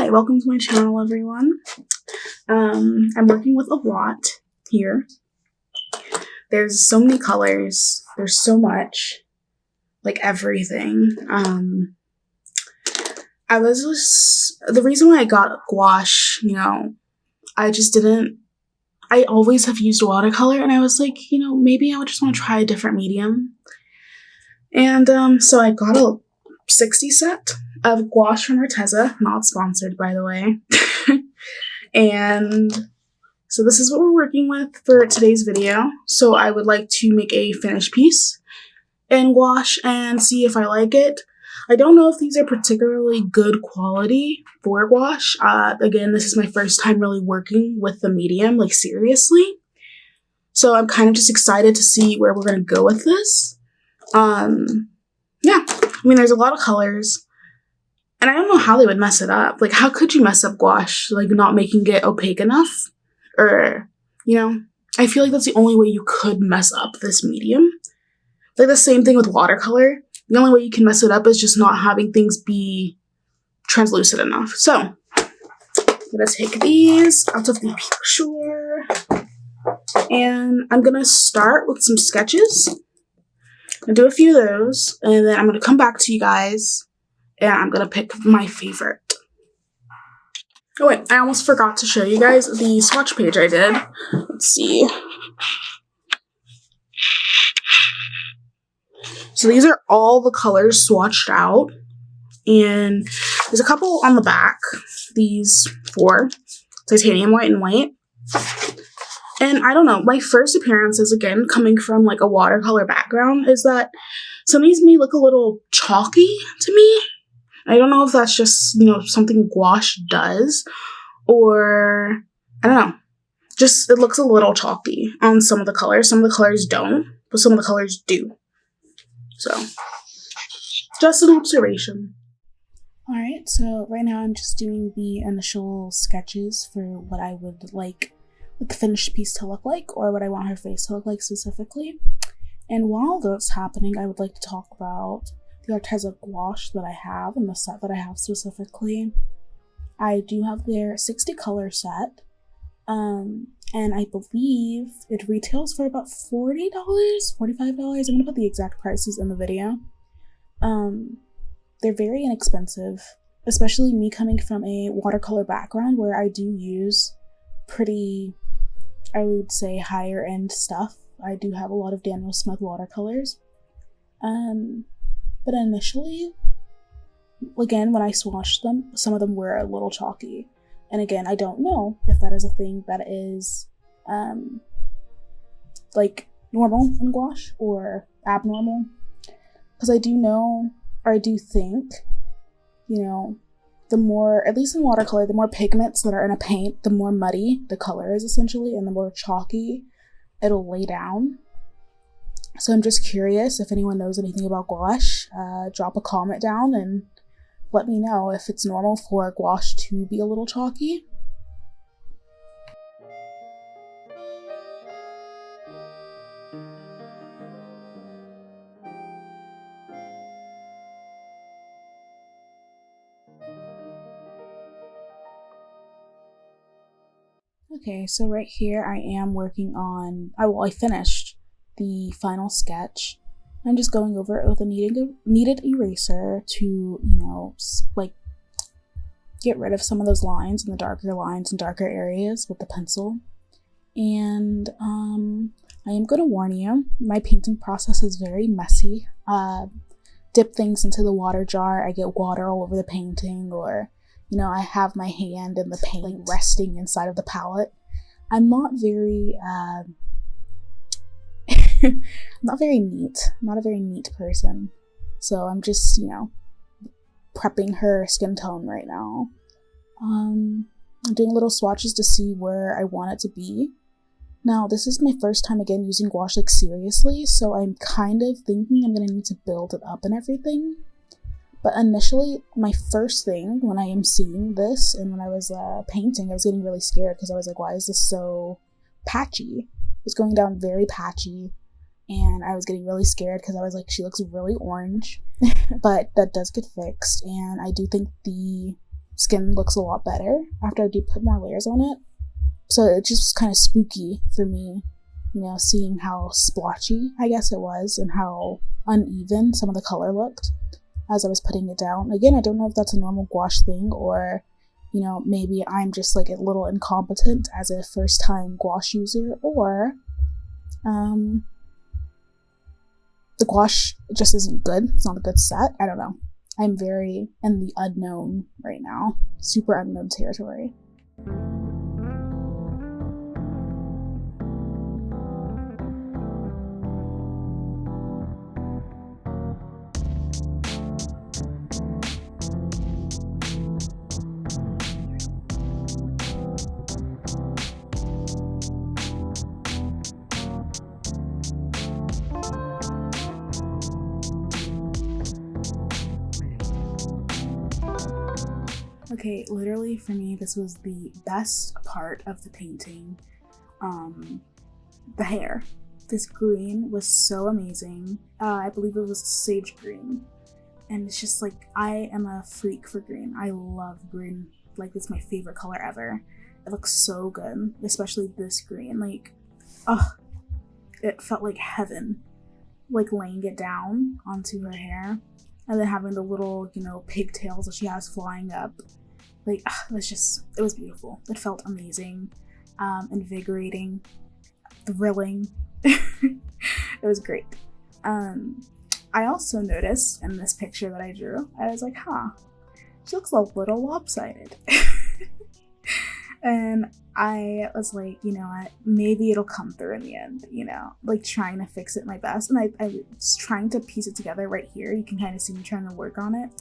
Hi, welcome to my channel, everyone. I'm working with a lot here. There's so many colors. There's so much, like everything. The reason why I got gouache, I always have used watercolor, and I was like, maybe I would just want to try a different medium. And so I got a 60 set of gouache from Arteza, not sponsored, by the way. And so this is what we're working with for today's video. So I would like to make a finished piece in gouache and see if I like it. I don't know if these are particularly good quality for gouache. Again, this is my first time really working with the medium, like seriously. So I'm kind of just excited to see where we're going to go with this. Yeah, I mean, there's a lot of colors. And I don't know how they would mess it up. Like, how could you mess up gouache? Like, not making it opaque enough? Or, I feel like that's the only way you could mess up this medium. Like, the same thing with watercolor. The only way you can mess it up is just not having things be translucent enough. So, I'm gonna take these out of the picture. And I'm gonna start with some sketches. I'm gonna do a few of those. And then I'm gonna come back to you guys. And I'm gonna pick my favorite. Oh wait, I almost forgot to show you guys the swatch page I did. Let's see. So these are all the colors swatched out. And there's a couple on the back. These 4. Titanium white and white. And I don't know, my first appearances, again, coming from like a watercolor background, is that some of these may look a little chalky to me. I don't know if that's just, something gouache does, or, I don't know, just it looks a little chalky on some of the colors. Some of the colors don't, but some of the colors do. So, just an observation. Alright, so right now I'm just doing the initial sketches for what I would like the finished piece to look like, or what I want her face to look like specifically. And while that's happening, I would like to talk about the Arteza gouache that I have and the set that I have specifically. I do have their 60 color set, and I believe it retails for about $40, $45. I'm gonna put the exact prices in the video. They're very inexpensive, especially me coming from a watercolor background where I do use pretty, I would say, higher end stuff. I do have a lot of Daniel Smith watercolors. But initially, again, when I swatched them, some of them were a little chalky. And again, I don't know if that is a thing that is, like, normal in gouache or abnormal. Because I do know, or I do think, the more, at least in watercolor, the more pigments that are in a paint, the more muddy the color is essentially, and the more chalky it'll lay down. So I'm just curious if anyone knows anything about gouache. Drop a comment down and let me know if it's normal for gouache to be a little chalky. Okay, so right here I am working on, I finished the final sketch. I'm just going over it with a kneaded eraser to, like, get rid of some of those lines and the darker lines and darker areas with the pencil. And I am going to warn you, my painting process is very messy. Dip things into the water jar, I get water all over the painting, or, I have my hand in the paint, like, resting inside of the palette. I'm not very, not very neat. I'm not a very neat person. So I'm just, prepping her skin tone right now. I'm doing little swatches to see where I want it to be. Now, this is my first time again using gouache, like, seriously, so I'm kind of thinking I'm gonna need to build it up and everything. But initially, my first thing when I am seeing this and when I was painting, I was getting really scared because I was like, why is this so patchy? It's going down very patchy, and I was getting really scared because I was like, she looks really orange. But that does get fixed, and I do think the skin looks a lot better after I do put more layers on it. So it just kind of spooky for me, you know, seeing how splotchy, I guess it was, and how uneven some of the color looked as I was putting it down. Again, I don't know if that's a normal gouache thing, or, you know, maybe I'm just like a little incompetent as a first time gouache user, or the gouache just isn't good. It's not a good set. I don't know. I'm very in the unknown right now. Super unknown territory. Okay, literally for me, this was the best part of the painting. The hair. This green was so amazing. I believe it was sage green. And it's just like, I am a freak for green. I love green. Like, it's my favorite color ever. It looks so good, especially this green. Like, it felt like heaven. Like laying it down onto her hair. And then having the little, you know, pigtails that she has flying up. Like, it was beautiful. It felt amazing, invigorating, thrilling. It was great. I also noticed in this picture that I drew, I was like, she looks a little lopsided. And I was like, you know what, maybe it'll come through in the end, you know, like trying to fix it my best. And I was trying to piece it together right here. You can kind of see me trying to work on it.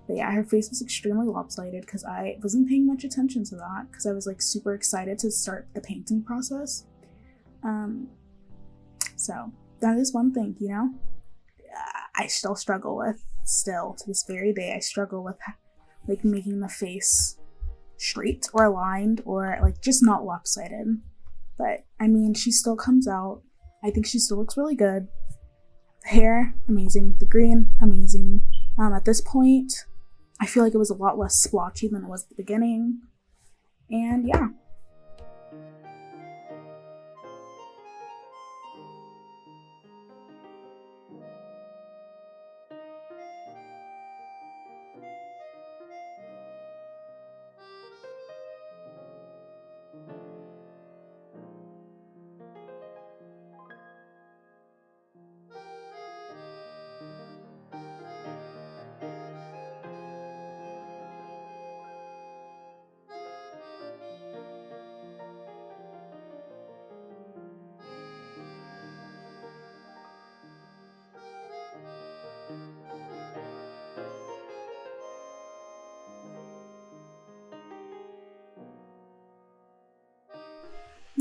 But yeah, her face was extremely lopsided because I wasn't paying much attention to that because I was like super excited to start the painting process. So that is one thing, you know, I still struggle with, still to this very day, I struggle with like making the face straight or aligned or like just not lopsided. But I mean, she still comes out. I think she still looks really good. The hair, amazing. The green, amazing. At this point, I feel like it was a lot less splotchy than it was at the beginning. And yeah.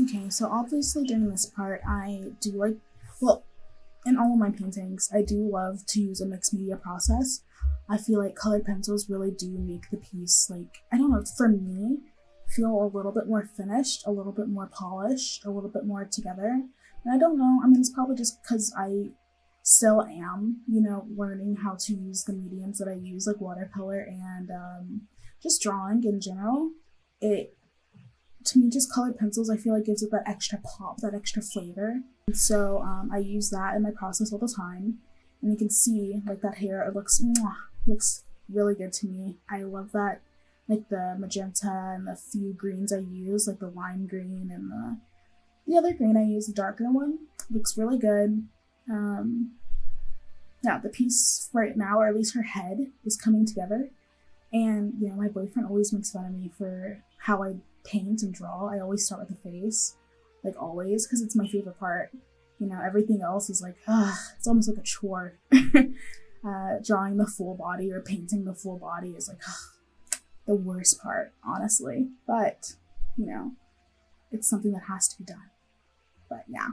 Okay, so obviously during this part, I do like, well, in all of my paintings, I do love to use a mixed media process. I feel like colored pencils really do make the piece, like, I don't know, for me, feel a little bit more finished, a little bit more polished, a little bit more together. And I don't know, I mean, it's probably just because I still am, you know, learning how to use the mediums that I use, like watercolor and just drawing in general. To me, just colored pencils, I feel like gives it that extra pop, that extra flavor. And so I use that in my process all the time. And you can see, like, that hair, it looks really good to me. I love that, like, the magenta and the few greens I use, like the lime green and the other green I use, the darker one, looks really good. Yeah, the piece right now, or at least her head, is coming together. And, you know, my boyfriend always makes fun of me for how I paint and draw. I always start with the face, like always, because it's my favorite part. You know, everything else is like, it's almost like a chore. Drawing the full body or painting the full body is like the worst part, honestly. But, you know, it's something that has to be done. But yeah.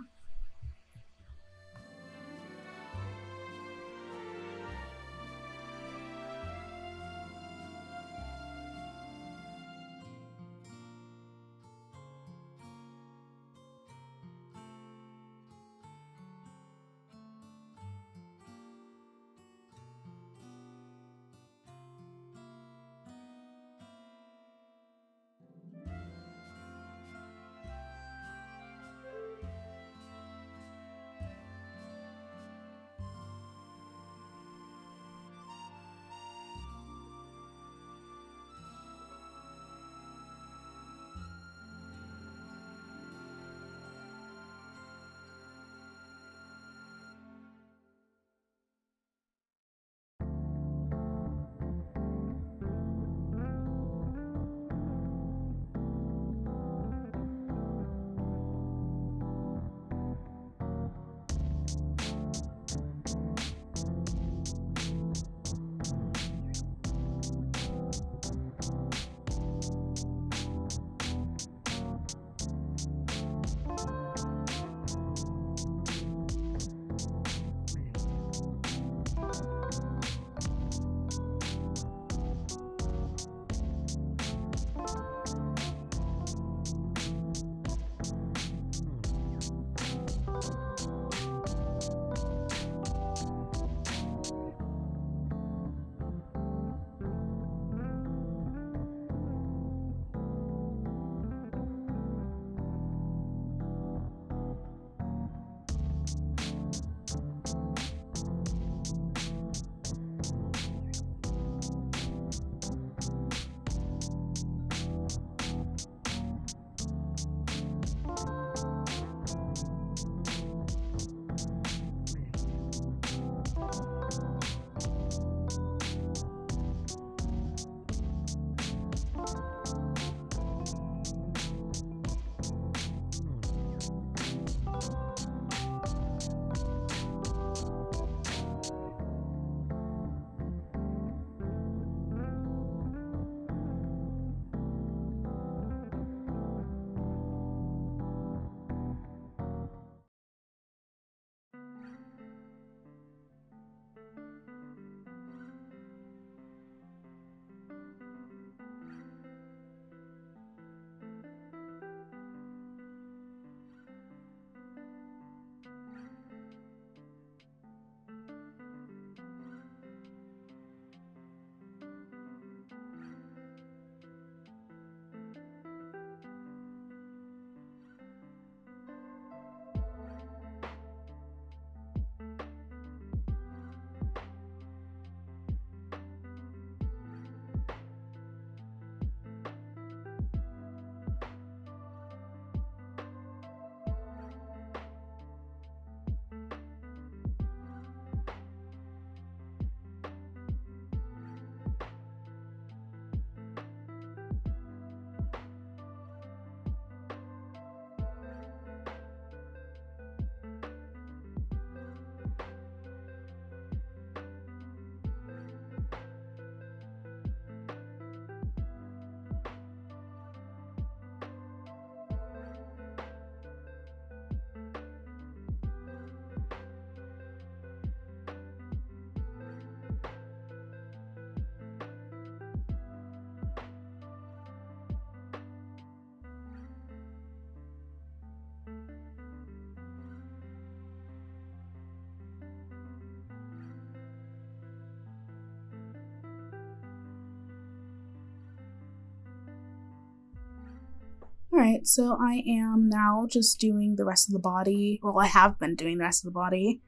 Alright, so I am now just doing the rest of the body. Well, I have been doing the rest of the body.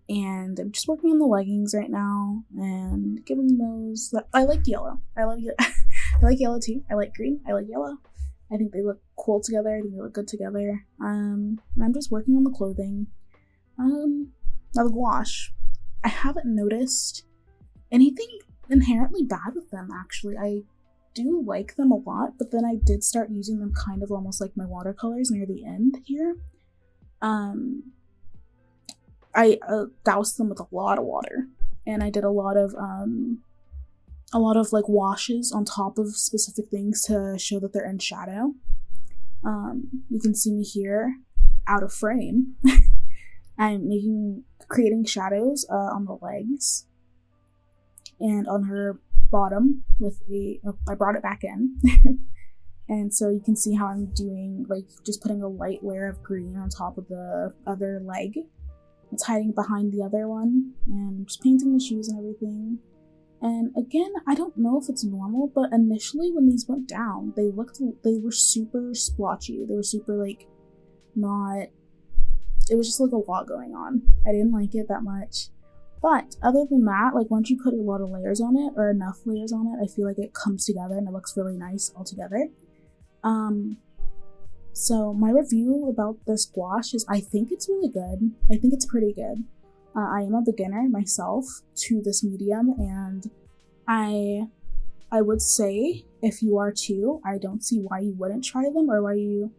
And I'm just working on the leggings right now and giving those. I like yellow. I love yellow. I like yellow too. I like green. I like yellow. I think they look cool together. I think they look good together. And I'm just working on the clothing. Now the gouache. I haven't noticed anything inherently bad with them, actually. I do like them a lot, but then I did start using them kind of almost like my watercolors near the end here. I doused them with a lot of water, and I did a lot of like washes on top of specific things to show that they're in shadow. You can see me here out of frame. I'm creating shadows on the legs and on her bottom with I brought it back in. And so you can see how I'm doing, like, just putting a light layer of green on top of the other leg. It's hiding behind the other one, and just painting the shoes and everything. And again, I don't know if it's normal, but initially when these went down, they were super splotchy. They were super, like, it was just like a lot going on. I didn't like it that much. But other than that, like, once you put a lot of layers on it, or enough layers on it, I feel like it comes together and it looks really nice all together. So my review about this gouache is I think it's really good. I think it's pretty good. I am a beginner myself to this medium, and I would say if you are too, I don't see why you wouldn't try them, or why you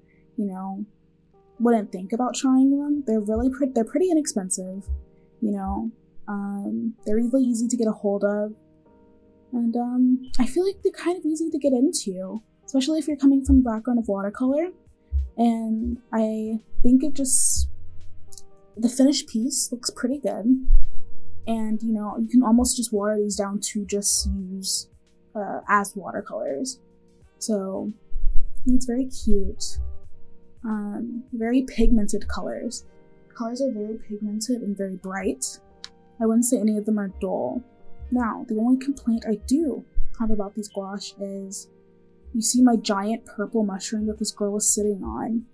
wouldn't think about trying them. They're pretty inexpensive, they're really easy to get a hold of, and I feel like they're kind of easy to get into, especially if you're coming from a background of watercolor. And I think the finished piece looks pretty good. And, you can almost just water these down to just use as watercolors. So, it's very cute. Very pigmented colors. Colors are very pigmented and very bright. I wouldn't say any of them are dull. Now, the only complaint I do have about these gouache is, you see my giant purple mushroom that this girl is sitting on.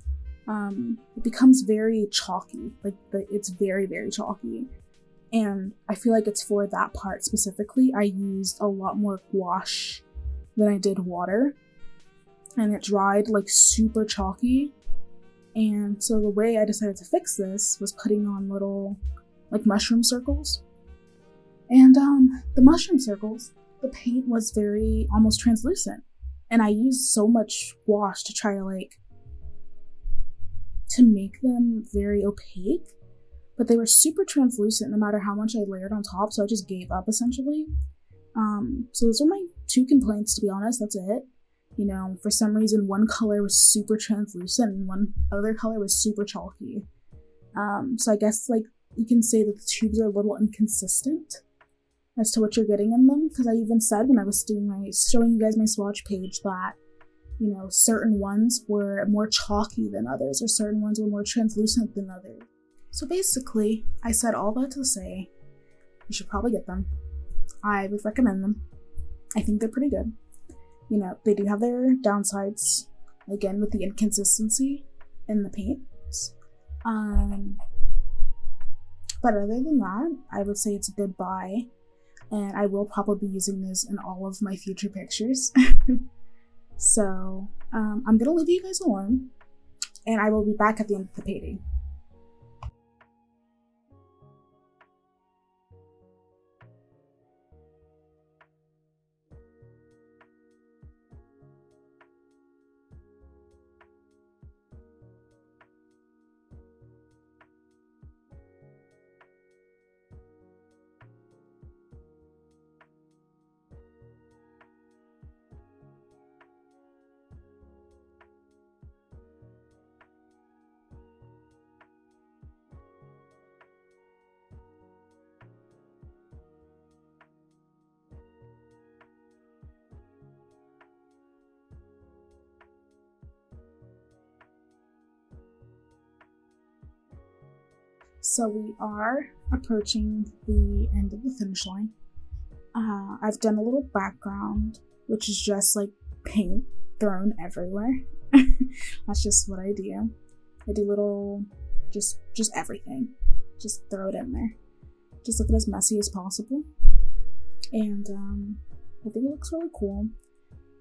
It becomes very chalky. It's very, very chalky. And I feel like it's for that part specifically. I used a lot more gouache than I did water. And it dried like super chalky. And so the way I decided to fix this was putting on little like mushroom circles. And the mushroom circles, the paint was very almost translucent. And I used so much gouache to try to make them very opaque, but they were super translucent no matter how much I layered on top, so I just gave up essentially. So those are my two complaints, to be honest. That's it. For some reason one color was super translucent and one other color was super chalky. So I guess like you can say that the tubes are a little inconsistent as to what you're getting in them, because I even said when I was showing you guys my swatch page that, certain ones were more chalky than others, or certain ones were more translucent than others. So basically, I said all that to say, you should probably get them. I would recommend them. I think they're pretty good. They do have their downsides, again, with the inconsistency in the paints. But other than that, I would say it's a good buy. And I will probably be using this in all of my future pictures. So, I'm going to leave you guys alone, and I will be back at the end of the painting. So we are approaching the end of the finish line. I've done a little background, which is just like paint thrown everywhere. That's just what I do. I do little, just everything. Just throw it in there. Just look at as messy as possible. And I think it looks really cool.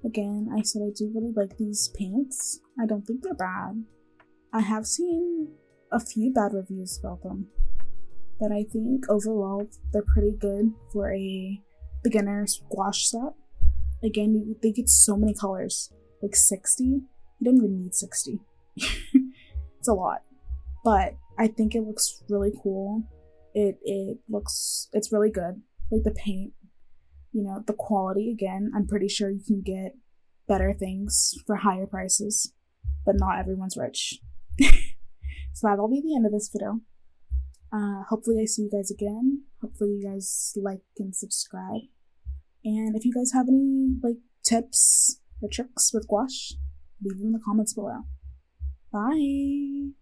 Again, I said I do really like these paints. I don't think they're bad. I have seen a few bad reviews about them, but I think overall they're pretty good for a beginner's gouache set. Again, they get so many colors, like 60. You don't even need 60. It's a lot, but I think it looks really cool. It's really good. Like the paint, you know, the quality, again, I'm pretty sure you can get better things for higher prices, but not everyone's rich. So that'll be the end of this video. Hopefully I see you guys again. Hopefully you guys like and subscribe. And if you guys have any like tips or tricks with gouache, leave them in the comments below. Bye!